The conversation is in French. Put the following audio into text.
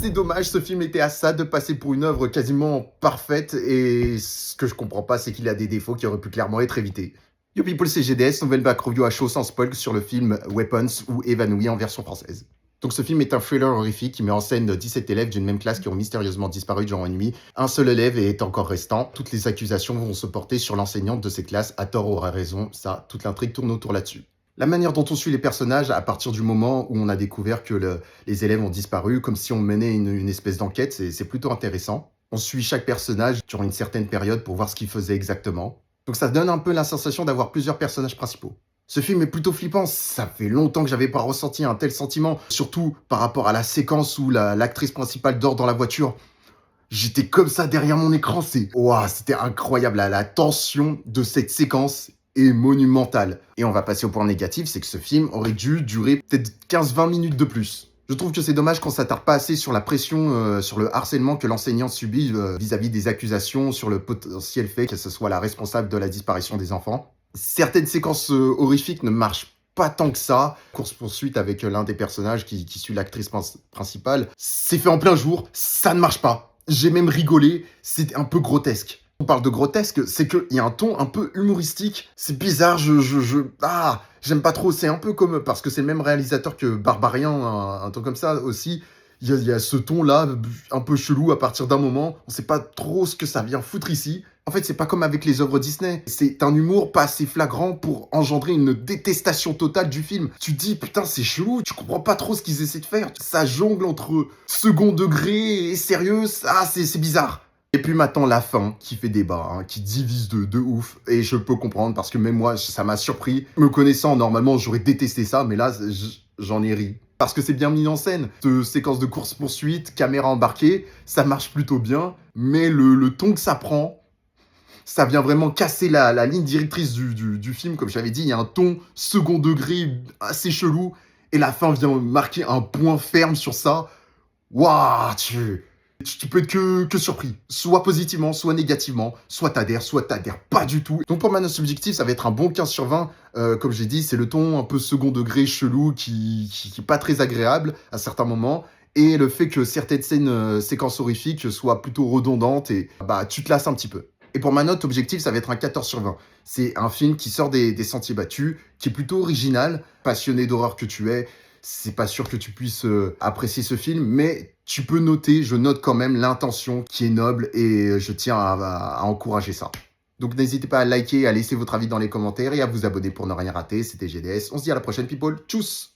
c'est dommage, ce film était à ça de passer pour une œuvre quasiment parfaite, et ce que je comprends pas, c'est qu'il a des défauts qui auraient pu clairement être évités. Yo people, c'est GDS, nouvelle back review à chaud sans spoil sur le film Weapons ou Évanoui en version française. Donc ce film est un thriller horrifique qui met en scène 17 élèves d'une même classe qui ont mystérieusement disparu durant une nuit. Un seul élève est encore restant. Toutes les accusations vont se porter sur l'enseignante de cette classe, à tort ou à raison, ça, toute l'intrigue tourne autour là-dessus. La manière dont on suit les personnages à partir du moment où on a découvert que les élèves ont disparu, comme si on menait une espèce d'enquête, c'est plutôt intéressant. On suit chaque personnage durant une certaine période pour voir ce qu'il faisait exactement. Donc ça donne un peu la sensation d'avoir plusieurs personnages principaux. Ce film est plutôt flippant, ça fait longtemps que j'avais pas ressenti un tel sentiment, surtout par rapport à la séquence où l'actrice principale dort dans la voiture. J'étais comme ça derrière mon écran, c'était incroyable, la tension de cette séquence est monumentale. Et on va passer au point négatif, c'est que ce film aurait dû durer peut-être 15-20 minutes de plus. Je trouve que c'est dommage qu'on s'attarde pas assez sur la pression, sur le harcèlement que l'enseignant subit vis-à-vis des accusations, sur le potentiel fait que ce soit la responsable de la disparition des enfants. Certaines séquences horrifiques ne marchent pas tant que ça. Course-poursuite avec l'un des personnages qui suit l'actrice principale, c'est fait en plein jour, ça ne marche pas. J'ai même rigolé, c'est un peu grotesque. On parle de grotesque, c'est qu'il y a un ton un peu humoristique. C'est bizarre, j'aime pas trop. C'est un peu comme, parce que c'est le même réalisateur que Barbarian, un ton comme ça aussi. Il y a ce ton-là, un peu chelou à partir d'un moment. On sait pas trop ce que ça vient foutre ici. En fait, c'est pas comme avec les œuvres Disney. C'est un humour pas assez flagrant pour engendrer une détestation totale du film. Tu te dis, putain, c'est chelou, tu comprends pas trop ce qu'ils essaient de faire. Ça jongle entre second degré et sérieux. C'est bizarre. Et puis maintenant, la fin, qui fait débat, qui divise de ouf. Et je peux comprendre, parce que même moi, ça m'a surpris. Me connaissant, normalement, j'aurais détesté ça, mais là, j'en ai ri. Parce que c'est bien mis en scène. Cette séquence de course-poursuite, caméra embarquée, ça marche plutôt bien. Mais le ton que ça prend, ça vient vraiment casser la ligne directrice du film. Comme j'avais dit, il y a un ton second degré assez chelou. Et la fin vient marquer un point ferme sur ça. Waouh, tu peux être que surpris, soit positivement, soit négativement, soit t'adhères pas du tout. Donc pour ma note subjective, ça va être un bon 15 sur 20. Comme j'ai dit, c'est le ton un peu second degré chelou qui est pas très agréable à certains moments. Et le fait que certaines séquences horrifiques soient plutôt redondantes et tu te lasses un petit peu. Et pour ma note objective, ça va être un 14 sur 20. C'est un film qui sort des sentiers battus, qui est plutôt original. Passionné d'horreur que tu es, c'est pas sûr que tu puisses apprécier ce film, mais tu peux noter, je note quand même l'intention qui est noble et je tiens à encourager ça. Donc n'hésitez pas à liker, à laisser votre avis dans les commentaires et à vous abonner pour ne rien rater. C'était GDS, on se dit à la prochaine people, tchuss!